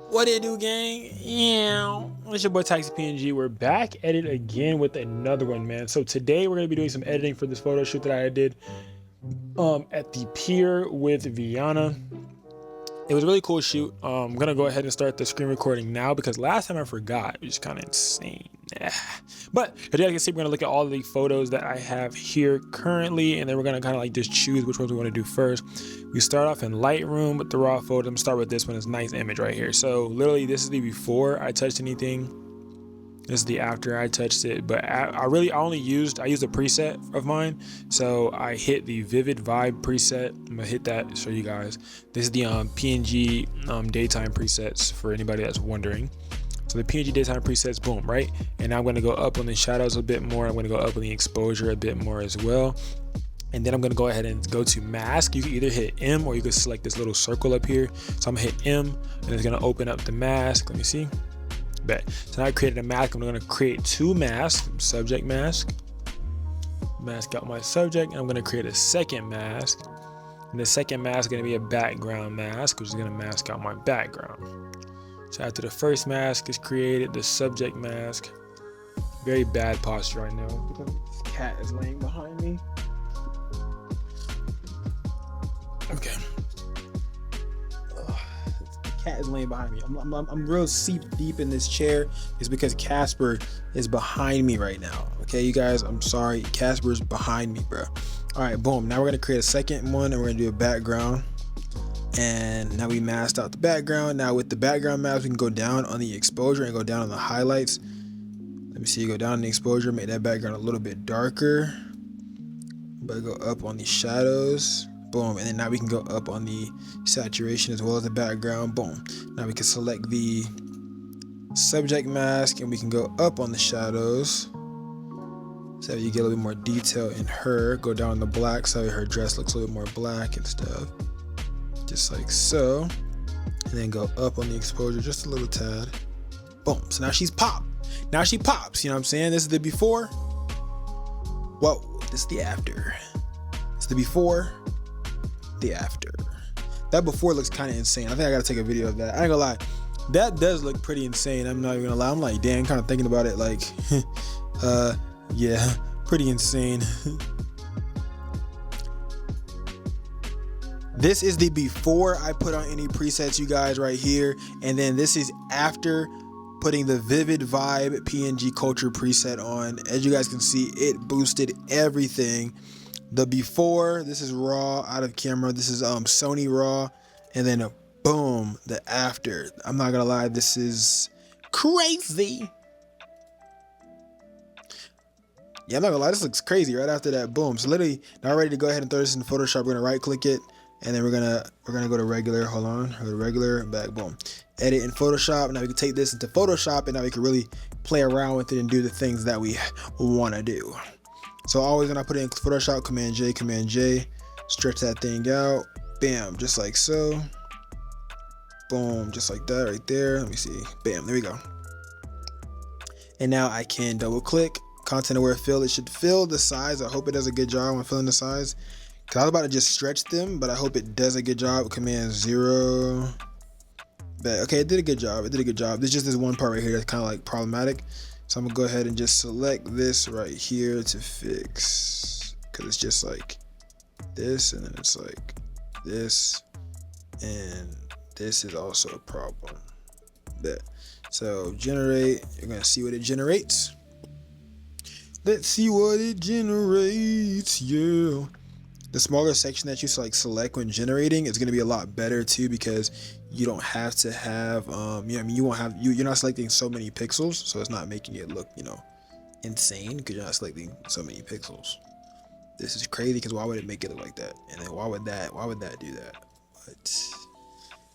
What it do, gang? Yeah, it's your boy Taxi PNG. We're back at it again with another one, man. So today we're gonna be doing some editing for this photo shoot that I did at the pier with Viana. It was a really cool shoot. I'm gonna go ahead and start the screen recording now because last time I forgot. It was kind of insane. But as you guys can see, we're gonna look at all of the photos that I have here currently, and then we're gonna kind of like just choose which ones we want to do first. We start off in Lightroom with the raw photo. I'm gonna start with this one. It's a nice image right here. So literally, this is the before I touched anything. This is the after I touched it, but I used a preset of mine. So I hit the vivid vibe preset. I'm gonna hit that, show you guys. This is the PNG daytime presets for anybody that's wondering. So the PNG daytime presets, boom, right? And now I'm gonna go up on the shadows a bit more. I'm gonna go up on the exposure a bit more as well. And then I'm gonna go ahead and go to mask. You can either hit M or you can select this little circle up here. So I'm gonna hit M and it's gonna open up the mask. Let me see. Bet. So now I created a mask. I'm gonna create two masks. Subject mask. Mask out my subject. And I'm gonna create a second mask. And the second mask is gonna be a background mask, which is gonna mask out my background. So after the first mask is created, the subject mask. Very bad posture right now because this cat is laying behind me. Okay. The cat is laying behind me. I'm real seat deep in this chair. It's because Casper is behind me right now. Okay, you guys, I'm sorry. Casper's behind me, bro. All right, boom. Now we're gonna create a second one and we're gonna do a background. And now we masked out the background. Now with the background mask, we can go down on the exposure and go down on the highlights. Let me see, go down on the exposure, make that background a little bit darker. But go up on the shadows. Boom. And then now we can go up on the saturation as well as the background. Boom. Now we can select the subject mask and we can go up on the shadows. So you get a little bit more detail in her. Go down on the black so her dress looks a little bit more black and stuff. Just like so. And then go up on the exposure just a little tad. Boom. So now she's popped. Now she pops. You know what I'm saying? This is the before. Whoa. This is the after. It's the before. The after. That before looks kind of insane. I think I gotta take a video of that. I ain't gonna lie. That does look pretty insane. I'm not even gonna lie. I'm like, damn, kind of thinking about it like, yeah, pretty insane. This is the before I put on any presets, you guys, right here. And then this is after putting the vivid vibe PNG culture preset on. As you guys can see, it boosted everything. The before, this is raw out of camera. This is Sony raw. And then boom, the after. I'm not gonna lie, this is crazy. Yeah, I'm not gonna lie, this looks crazy right after that. Boom. So literally, now we're ready to go ahead and throw this in Photoshop. We're gonna right click it. And then we're gonna go to regular. Hold on, go to regular, back, boom. Edit in Photoshop. Now we can take this into Photoshop, and now we can really play around with it and do the things that we want to do. So always when I put it in Photoshop, Command J, stretch that thing out. Bam, just like so. Boom, just like that right there. Let me see. Bam, there we go. And now I can double click content aware fill. It should fill the size. I hope it does a good job when filling the size. Cause I was about to just stretch them, but I hope it does a good job. Command 0. But okay, it did a good job. It did a good job. There's just this one part right here that's kind of like problematic. So I'm gonna go ahead and just select this right here to fix. Cause it's just like this, and then it's like this, and this is also a problem. But so generate. You're gonna see what it generates. Let's see what it generates. Yeah. The smaller section that you select when generating is going to be a lot better too, because you don't have to have you know what I mean, you're not selecting so many pixels, so it's not making it look, you know, insane because you're not selecting so many pixels. This is crazy because why would it make it look like that? And then why would that do that? But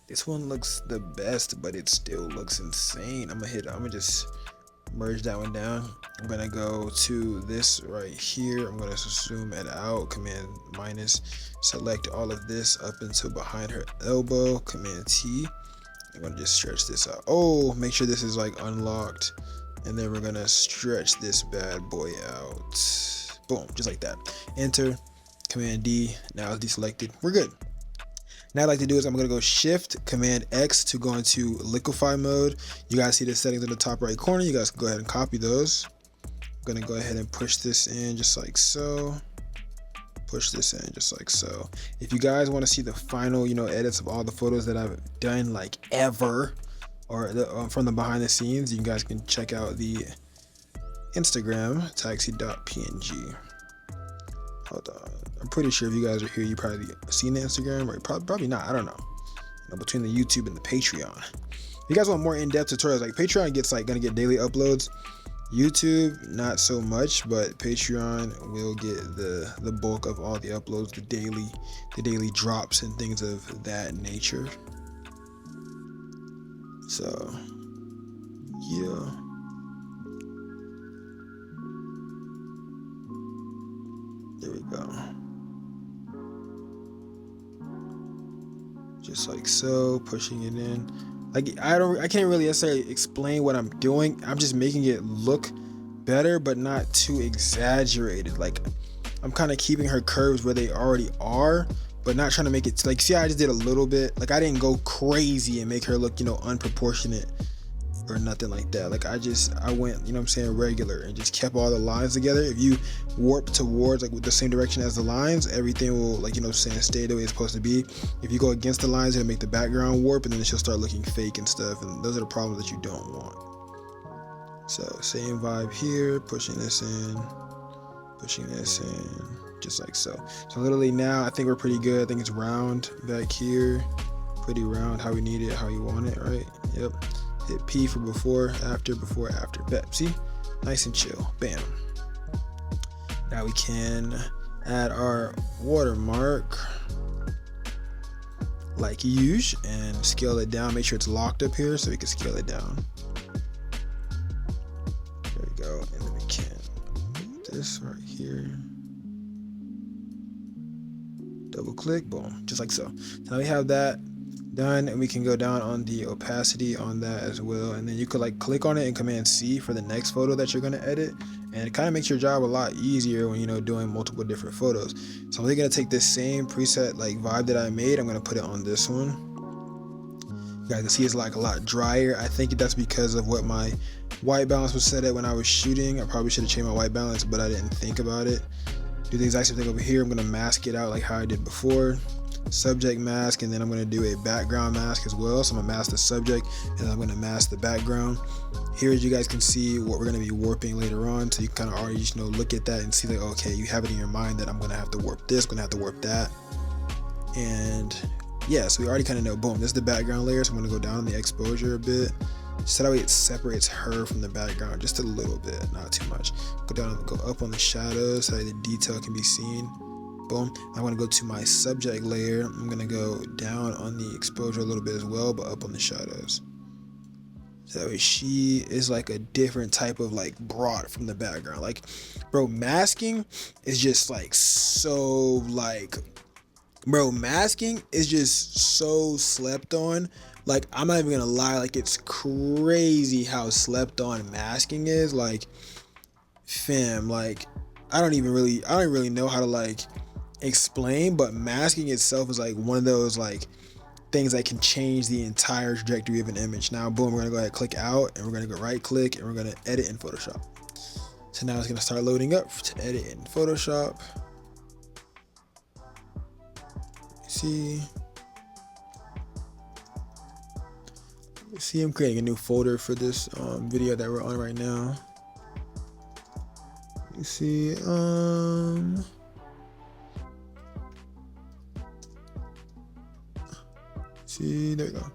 this one looks the best, but it still looks insane. I'm gonna just merge that one down. I'm gonna go to this right here. I'm gonna zoom it out. Command minus, select all of this up until behind her elbow. Command T. I'm gonna just stretch this out. Oh, make sure this is like unlocked. And then we're gonna stretch this bad boy out. Boom, just like that. Enter. Command D. Now it's deselected. We're good. Now I like to do is I'm gonna go Shift Command X to go into liquefy mode. You guys see the settings in the top right corner. You guys can go ahead and copy those. I'm gonna go ahead and push this in just like so. Push this in just like so. If you guys want to see the final, you know, edits of all the photos that I've done like ever, or from the behind the scenes, you guys can check out the Instagram taxi.png. Hold on, I'm pretty sure if you guys are here, you probably seen the Instagram, or probably not. I don't know. Between the YouTube and the Patreon. If you guys want more in-depth tutorials, like Patreon gets like gonna get daily uploads. YouTube not so much, but Patreon will get the bulk of all the uploads, the daily drops and things of that nature. So yeah. There we go. Just like so, pushing it in. Like I can't really necessarily explain what I'm doing. I'm just making it look better, but not too exaggerated. Like I'm kind of keeping her curves where they already are, but not trying to make it like, see, I just did a little bit. Like I didn't go crazy and make her look, you know, unproportionate or nothing like that. Like I went, you know what I'm saying, regular, and just kept all the lines together. If you warp towards like with the same direction as the lines, everything will, like, you know what I'm saying, stay the way it's supposed to be. If you go against the lines, it'll make the background warp, and then she'll start looking fake and stuff, and those are the problems that you don't want. So same vibe here, pushing this in, just like so. So literally now I think we're pretty good. I think it's round back here, pretty round, how we need it, how you want it, right? Yep. Hit P for before, after, bet. See? Nice and chill. Bam. Now we can add our watermark like usual and scale it down. Make sure it's locked up here so we can scale it down. There we go. And then we can put this right here. Double click, boom, just like so. Now we have that done, and we can go down on the opacity on that as well, and then you could like click on it and Command C for the next photo that you're going to edit, and it kind of makes your job a lot easier when, you know, doing multiple different photos. So I'm really going to take this same preset like vibe that I made, I'm going to put it on this one. You guys can see it's like a lot drier. I think that's because of what my white balance was set at when I was shooting. I probably should have changed my white balance, but I didn't think about it. Do the exact same thing over here. I'm going to mask it out like how I did before. Subject mask, and then I'm going to do a background mask as well. So I'm going to mask the subject and I'm going to mask the background. Here, as you guys can see, what we're going to be warping later on, so you kind of already, you know, look at that and see like, okay, you have it in your mind that I'm going to have to warp this, going to have to warp that. And yeah, so we already kind of know, boom, this is the background layer. So I'm going to go down on the exposure a bit, so that way it separates her from the background just a little bit, not too much. Go down and go up on the shadows so that the detail can be seen. Boom. I want to go to my subject layer. I'm going to go down on the exposure a little bit as well, but up on the shadows. So that way she is like a different type of like brought from the background. Like, bro, masking is just like so like, bro, masking is just so slept on. Like, I'm not even going to lie. Like, it's crazy how slept on masking is. Like, fam, like, I don't really know how to like explain, but masking itself is like one of those like things that can change the entire trajectory of an image. Now, boom, we're gonna go ahead and click out, and we're gonna go right click, and we're gonna edit in Photoshop. So now it's gonna start loading up to edit in Photoshop. See, I'm creating a new folder for this video that we're on right now. You see, see, there we go.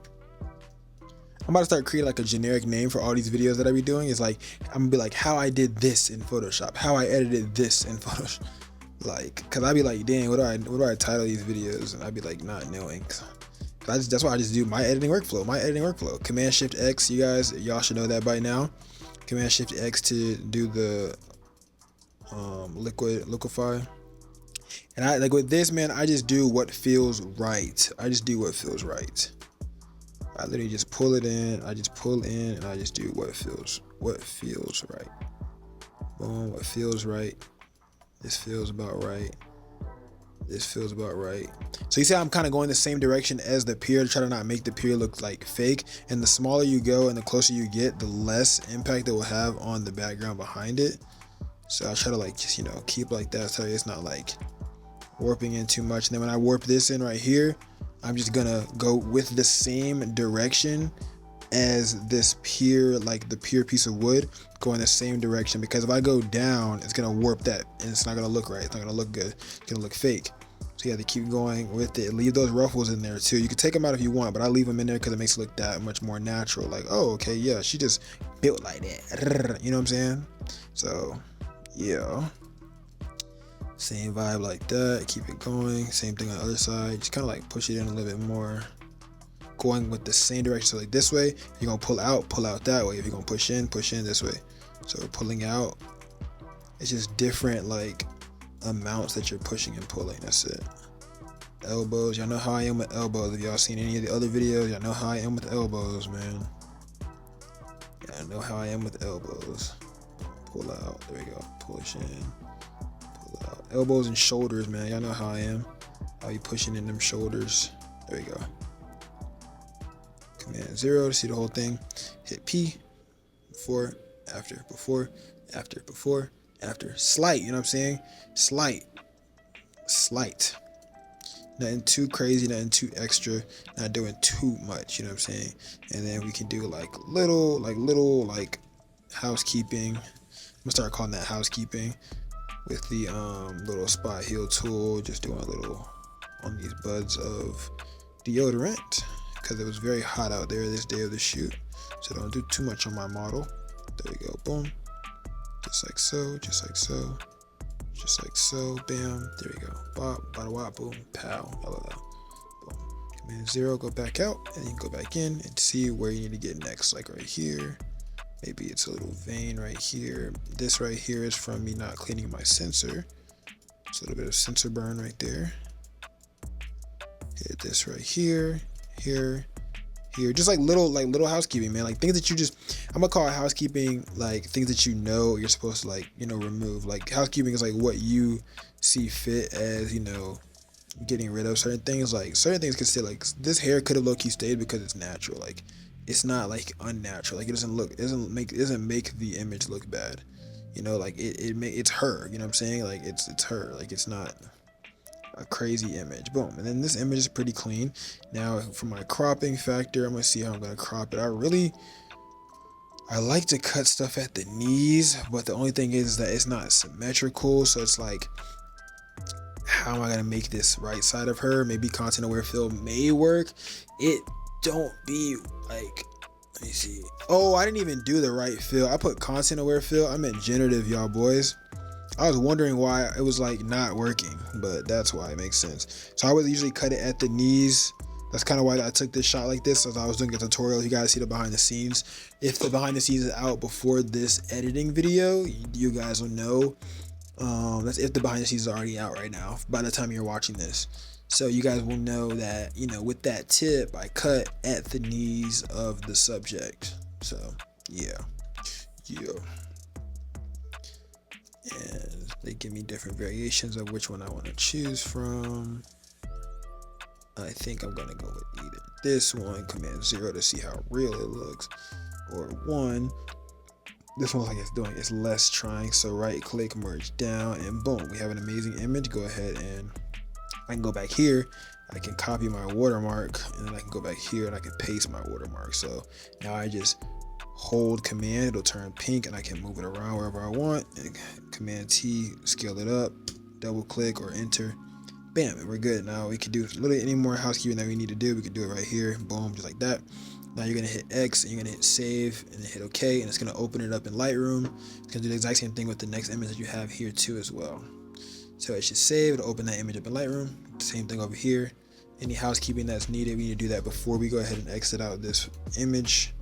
I'm about to start creating like a generic name for all these videos that I be doing. It's like, I'm gonna be like, how I did this in Photoshop, how I edited this in Photoshop. Like, cause I'd be like, dang, what do I title these videos? And I'd be like, not knowing. That's why I just do my editing workflow. Command Shift X, y'all should know that by now. Command Shift X to do the liquefy. And I like with this, man, I just do what feels right. I literally just pull it in. I just pull in and I just do what feels right. Boom, what feels right. This feels about right. This feels about right. So you see I'm kind of going the same direction as the pier to try to not make the pier look like fake. And the smaller you go and the closer you get, the less impact it will have on the background behind it. So I try to like just, you know, keep like that so it's not like warping in too much. And then when I warp this in right here, I'm just gonna go with the same direction as this pier, like the pier piece of wood, go in the same direction, because if I go down, it's gonna warp that and it's not gonna look right. It's not gonna look good. It's gonna look fake. So you have to keep going with it. Leave those ruffles in there too. You can take them out if you want, but I leave them in there because it makes it look that much more natural. Like, oh, okay, yeah, she just built like that. You know what I'm saying? So, yeah. Same vibe like that. Keep it going. Same thing on the other side. Just kind of like push it in a little bit more. Going with the same direction. So like this way, if you're gonna pull out that way. If you're gonna push in this way. So we're pulling out. It's just different like amounts that you're pushing and pulling. That's it. Elbows, y'all know how I am with elbows. If y'all seen any of the other videos, y'all know how I am with elbows, man. Y'all know how I am with elbows. Pull out. There we go. Push in. Pull out. Elbows and shoulders, man. Y'all know how I am. I'll be pushing in them shoulders. There we go. Command 0 to see the whole thing. Hit P. Before, after, before, after, before, after. Slight, you know what I'm saying? Slight. Nothing too crazy, nothing too extra, not doing too much, you know what I'm saying? And then we can do like little housekeeping. I'm gonna start calling that housekeeping with the little spot heal tool, just doing a little on these buds of deodorant because it was very hot out there this day of the shoot. So don't do too much on my model. There we go, boom. Just like so, just like so. Just like so, bam, there we go. Bop, bada wop, boom, pow, boom. Command 0, go back out, and then go back in and see where you need to get next, like right here. Maybe it's a little vein right here. This right here is from me not cleaning my sensor. It's a little bit of sensor burn right there. Hit this right here, here, just like little housekeeping, man. Like things that you just, I'm gonna call it housekeeping, like things that you know you're supposed to like, you know, remove. Like housekeeping is like what you see fit as, you know, getting rid of certain things. Like certain things can stay, like this hair could have low-key stayed because it's natural. Like it's not like unnatural. Like it doesn't make the image look bad. You know, like it's her, you know what I'm saying? Like it's her. Like it's not a crazy image. Boom. And then this image is pretty clean. Now for my cropping factor, I'm gonna see how I'm gonna crop it. I like to cut stuff at the knees, but the only thing is that it's not symmetrical. So it's like, how am I gonna make this right side of her? Maybe content aware fill may work. It don't be like, let me see. Oh, I didn't even do the right fill. I put content aware fill. I meant generative, y'all boys. I was wondering why it was like not working, but that's why. It makes sense. So I would usually cut it at the knees. That's kind of why I took this shot like this, as I was doing a tutorial. You guys see the behind the scenes. If the behind the scenes is out before this editing video, you guys will know. That's if the behind the scenes is already out right now by the time you're watching this. So you guys will know that, you know, with that tip, I cut at the knees of the subject. So yeah. And they give me different variations of which one I want to choose from. I think I'm gonna go with either this one, command 0 to see how real it looks, or 1. This one, like it's less trying. So right click, merge down, and boom, we have an amazing image. Go ahead and I can go back here. I can copy my watermark, and then I can go back here and I can paste my watermark. So now I just hold command, it'll turn pink, and I can move it around wherever I want. And command T, scale it up, double click or enter. Bam, and we're good. Now we can do literally any more housekeeping that we need to do. We can do it right here. Boom, just like that. Now you're gonna hit X and you're gonna hit save and then hit OK, and it's gonna open it up in Lightroom. It's gonna do the exact same thing with the next image that you have here too as well. So it should save, it'll open that image up in Lightroom. Same thing over here. Any housekeeping that's needed, we need to do that before we go ahead and exit out this image.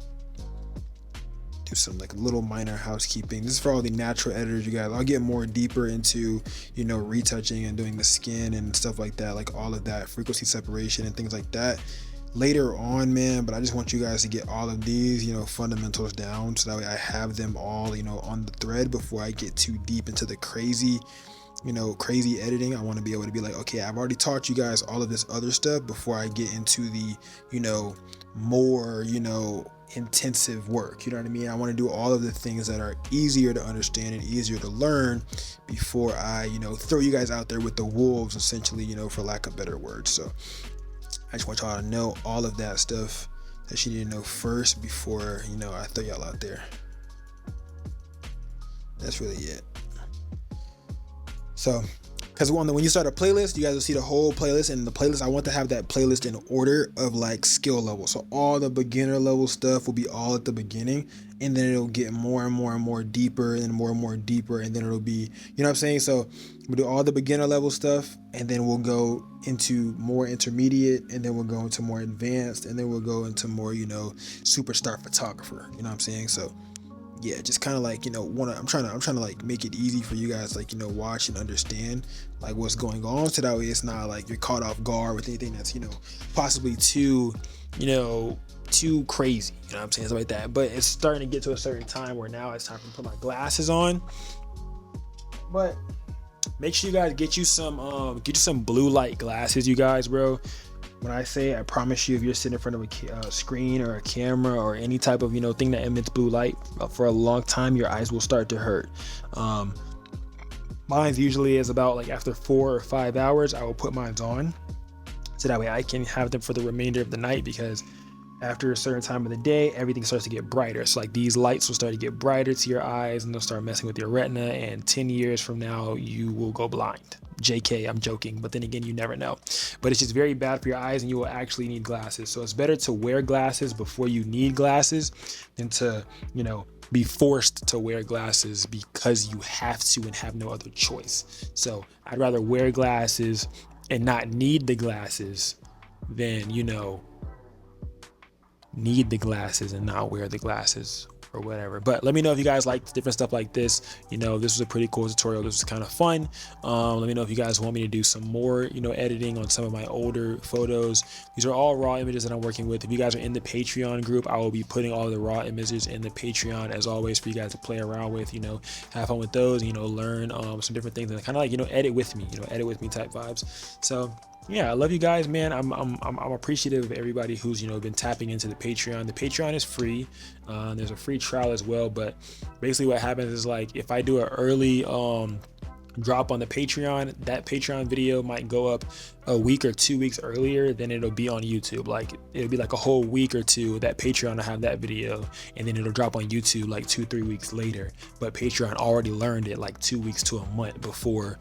Do some like little minor housekeeping. This is for all the natural editors, you guys. I'll get more deeper into, you know, retouching and doing the skin and stuff like that, like all of that, frequency separation and things like that later on, man. But I just want you guys to get all of these, you know, fundamentals down, so that way I have them all, you know, on the thread before I get too deep into the crazy you know, crazy editing. I want to be able to be like, okay, I've already taught you guys all of this other stuff before I get into the, you know, more, you know, intensive work. You know what I mean? I want to do all of the things that are easier to understand and easier to learn before I, you know, throw you guys out there with the wolves, essentially, you know, for lack of better words. So I just want y'all to know all of that stuff that you need to know first before, you know, I throw y'all out there. That's really it. So, because when you start a playlist, you guys will see the whole playlist, and the playlist, I want to have that playlist in order of like skill level. So all the beginner level stuff will be all at the beginning, and then it'll get more and more and more deeper and more deeper, and then it'll be, you know what I'm saying? So we'll do all the beginner level stuff, and then we'll go into more intermediate, and then we'll go into more advanced, and then we'll go into more, you know, superstar photographer. You know what I'm saying? So yeah, just kind of like, you know, I'm trying to like make it easy for you guys, like, you know, watch and understand like what's going on, so that way it's not like you're caught off guard with anything that's, you know, possibly too, you know, too crazy, you know what I'm saying, stuff like that. But it's starting to get to a certain time where now it's time to put my glasses on. But make sure you guys get you some blue light glasses, you guys, bro. When I say, I promise you, if you're sitting in front of a screen or a camera or any type of, you know, thing that emits blue light for a long time, your eyes will start to hurt. Mine's usually is about like after 4 or 5 hours, I will put mine on, so that way I can have them for the remainder of the night, because after a certain time of the day, everything starts to get brighter. So like these lights will start to get brighter to your eyes, and they'll start messing with your retina, and 10 years from now you will go blind. JK, I'm joking, but then again, you never know. But it's just very bad for your eyes, and you will actually need glasses. So it's better to wear glasses before you need glasses than to, you know, be forced to wear glasses because you have to and have no other choice. So I'd rather wear glasses and not need the glasses than, you know, need the glasses and not wear the glasses or whatever. But let me know if you guys like different stuff like this. You know, this was a pretty cool tutorial. This was kind of fun. Let me know if you guys want me to do some more, you know, editing on some of my older photos. These are all raw images that I'm working with. If you guys are in the Patreon group, I will be putting all the raw images in the Patreon as always for you guys to play around with, you know, have fun with those, and, you know, learn some different things, and kind of like, you know, edit with me type vibes. So yeah, I love you guys, man. I'm appreciative of everybody who's, you know, been tapping into the Patreon. The Patreon is free. There's a free trial as well, but basically what happens is, like, if I do an early drop on the Patreon, that Patreon video might go up a week or 2 weeks earlier than it'll be on YouTube. Like, it'll be like a whole week or two that Patreon will have that video, and then it'll drop on YouTube like 2-3 weeks later. But Patreon already learned it like 2 weeks to a month before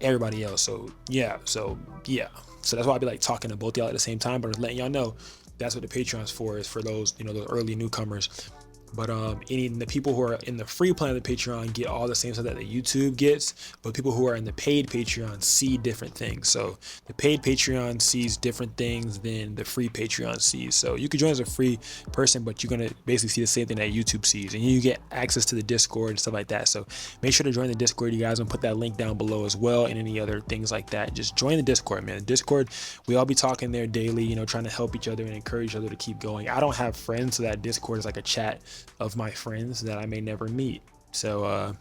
everybody else. So yeah, so that's why I be like talking to both y'all at the same time, but I'm letting y'all know that's what the Patreon's for, is for those, you know, those early newcomers. But the people who are in the free plan of the Patreon get all the same stuff that the YouTube gets, but people who are in the paid Patreon see different things. So the paid Patreon sees different things than the free Patreon sees. So you could join as a free person, but you're gonna basically see the same thing that YouTube sees, and you get access to the Discord and stuff like that. So make sure to join the Discord, you guys. I'm gonna put that link down below as well, and any other things like that. Just join the Discord, man. The Discord, we all be talking there daily, you know, trying to help each other and encourage each other to keep going. I don't have friends, so that Discord is like a chat of my friends that I may never meet. So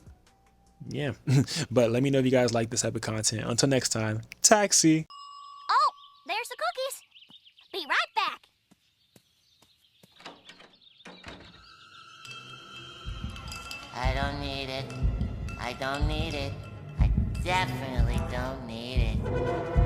yeah. But let me know if you guys like this type of content. Until next time, taxi. Oh, there's the cookies. Be right back. I don't need it. I don't need it. I definitely don't need it.